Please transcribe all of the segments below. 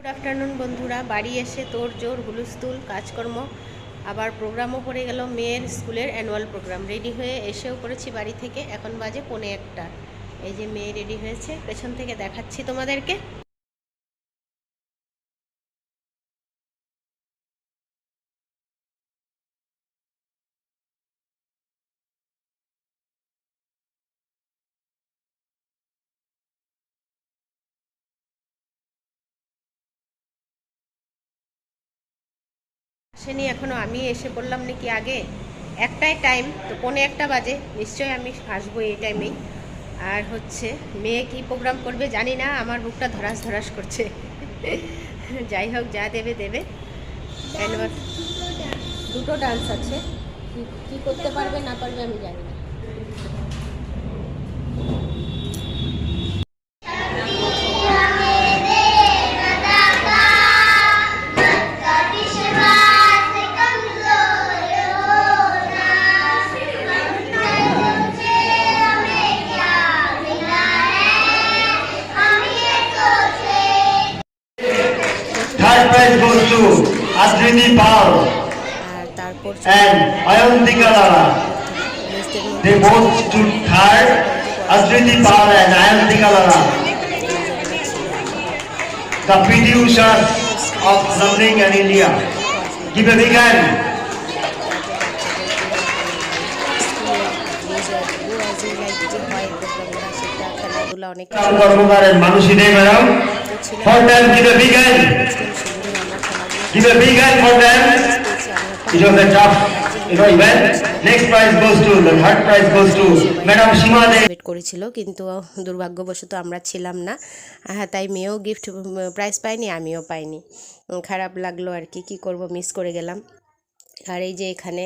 Good afternoon বন্ধুরা। বাড়ি এসে তোড়জোড় হুলস্থুল কাজকর্ম, আবার প্রোগ্রামও পড়ে গেল মেয়ের স্কুলের অ্যানুয়াল প্রোগ্রাম। রেডি হয়ে এসেও পড়েছি বাড়ি থেকে, এখন বাজে 1:45। এই যে মেয়ে রেডি হয়েছে, পেছন থেকে দেখাচ্ছি তোমাদেরকে। আসেনি এখনও, আমি এসে পড়লাম নাকি আগে। একটাই টাইম তো, 1:45 বাজে, নিশ্চয়ই আমি আসবো এই টাইমেই। আর হচ্ছে মেয়ে কি প্রোগ্রাম করবে জানি না, আমার বুকটা ধরাস ধরাস করছে। যাই হোক, যা দেবে দেবে। অ্যানুয়াল দুটো ডান্স আছে, কি করতে পারবে না পারবে আমি জানি না। Third prize goes to Adriti Pal আর তারপর and Ayantika Lala. They both stood third. Adriti Pal and Ayantika Lala, the PT Ushas of Learning and India. Give a big hand. খেলাধুলা অনেক কর্মকারের মানুষই নেই madam. For them, give a big hand. Give a big hand for them. It was a tough, event. Next prize goes to, the third prize goes to Madam Shima De. করেছিল, কিন্তু দুর্ভাগ্যবশত আমরা ছিলাম না। হ্যাঁ, তাই মেয়েও গিফট প্রাইজ পাইনি, আমিও পাইনি। খারাপ লাগলো আর কি, কী করব, মিস করে গেলাম। আর এই যে এখানে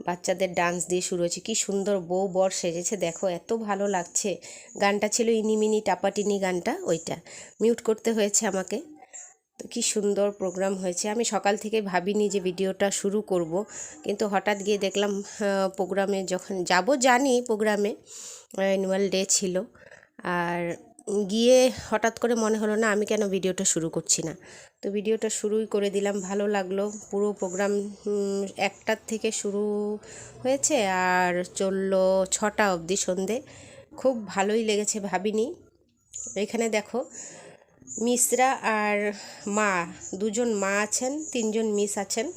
বাচ্চাদের ডান্স দিয়ে শুরু হয়েছে, কি সুন্দর বউ বর সেজেছে দেখো, এত ভালো লাগছে। গানটা ছিল ইনিমিনি টাপাটিনি গানটা, ওইটা মিউট করতে হয়েছে আমাকে। তো কী সুন্দর প্রোগ্রাম হয়েছে। আমি সকাল থেকে ভাবিনি যে ভিডিওটা শুরু করব, কিন্তু হঠাৎ গিয়ে দেখলাম প্রোগ্রামে যখন যাব, জানি প্রোগ্রামে অ্যানুয়াল ডে ছিল, আর গিয়ে হঠাৎ করে মনে হলো না, আমি কেন ভিডিওটা শুরু করছি না। তো ভিডিওটা শুরুই করে দিলাম। ভালো লাগলো। পুরো প্রোগ্রাম 1টার থেকে শুরু হয়েছে আর চললো 6টা অবধি, সন্ধে। খুব ভালোই লেগেছে, ভাবিনি। এখানে দেখো, মিসরা আর মা, দুজন মা আছেন, 3জন মিস আছেন,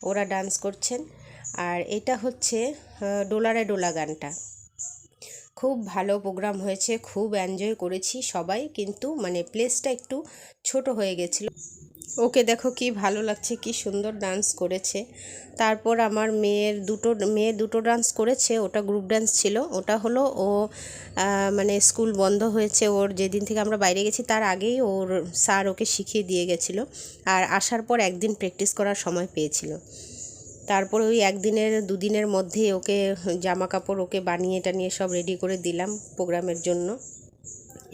ওরা ডান্স করছেন। আর এটা হচ্ছে ডোলারে ডোলা গানটা। খুব ভালো প্রোগ্রাম হয়েছে, খুব এনজয় করেছি সবাই, কিন্তু মানে প্লেসটা একটু ছোট হয়ে গেছিলো। ওকে দেখো কি ভালো লাগছে, কি সুন্দর ডান্স করেছে। তারপর আমার মেয়ে দুটো ডান্স করেছে, ওটা গ্রুপ ডান্স ছিল। ওটা হলো ও মানে স্কুল বন্ধ হয়েছে, ওর যেদিন থেকে আমরা বাইরে গেছি তার আগেই ওর স্যার ওকে শিখিয়ে দিয়ে গেছিলো, আর আসার পর একদিন প্র্যাকটিস করার সময় পেয়েছিল। তারপর ওই একদিনের দুদিনের মধ্যেই ওকে জামা কাপড় ওকে বানিয়ে টানিয়ে সব রেডি করে দিলাম প্রোগ্রামের জন্য।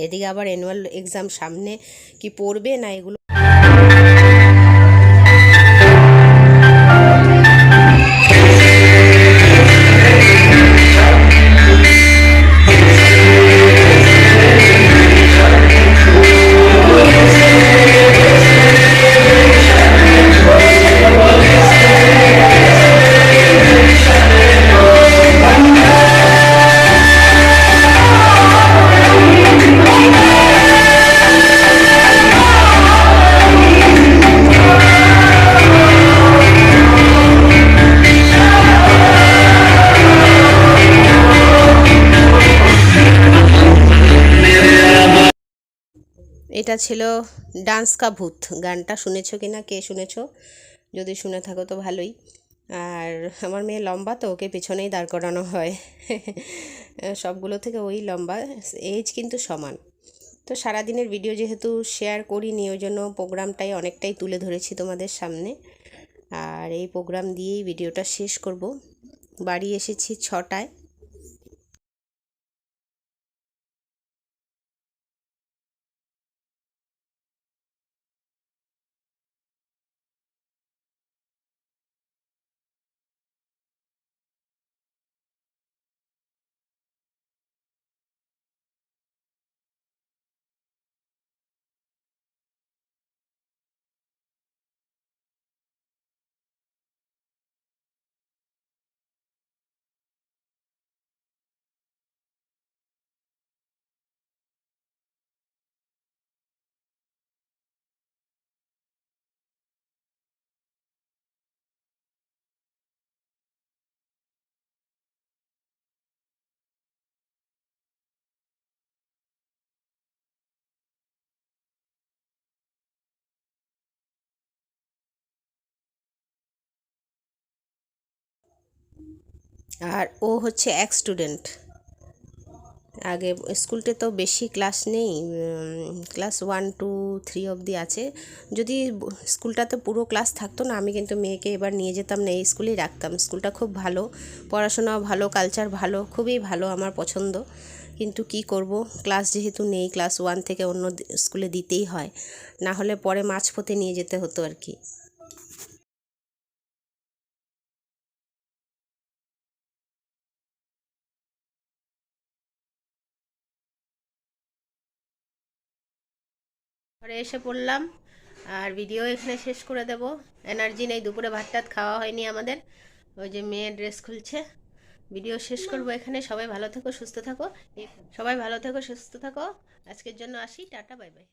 এদিকে আবার অ্যানুয়াল এক্সাম সামনে, কি পড়বে না এগুলো। এটা ছিল ডান্স কা ভূত। গানটা শুনেছো কি না, কে শুনেছো? যদি শুনে থাকো তো ভালোই। আর আমার মেয়ে লম্বা, তো ওকে পেছনেই দাঁড় করানো হয়। সবগুলো থেকে ওই লম্বা, এজ কিন্তু সমান। তো সারাদিনের ভিডিও যেহেতু শেয়ার করিনি, ওই জন্য প্রোগ্রামটাই অনেকটাই তুলে ধরেছি তোমাদের সামনে। আর এই প্রোগ্রাম দিয়েই ভিডিওটা শেষ করব। বাড়ি এসেছি 6টায়। আর ও হচ্ছে এক স্টুডেন্ট। আগে স্কুলতে তো বেশি ক্লাস নেই, ক্লাস 1 2 3 অবধি আছে। যদি স্কুলটাতে পুরো ক্লাস থাকতো না, আমি কিন্তু মেয়েকে এবার নিয়ে যেতাম না, এই স্কুলেই রাখতাম। স্কুলটা খুব ভালো, পড়াশোনাও ভালো, কালচার ভালো, খুবই ভালো, আমার পছন্দ। কিন্তু কি করব, ক্লাস যেহেতু নেই, ক্লাস 1 থেকে অন্য স্কুলে দিতেই হয়, না হলে পরে মাঝপথে নিয়ে যেতে হতো আর কি। ঘরে এসে পড়লাম, আর ভিডিও এখানে শেষ করে দেব। এনার্জি নেই, দুপুরে ভাত টাত খাওয়া হয়নি আমাদের। ওই যে মেয়ে ড্রেস খুলছে। ভিডিও শেষ করব এখানে। সবাই ভালো থেকো, সুস্থ থাকো। সবাই ভালো থেকো, সুস্থ থাকো। আজকের জন্য আসি, টাটা, বাই বাই।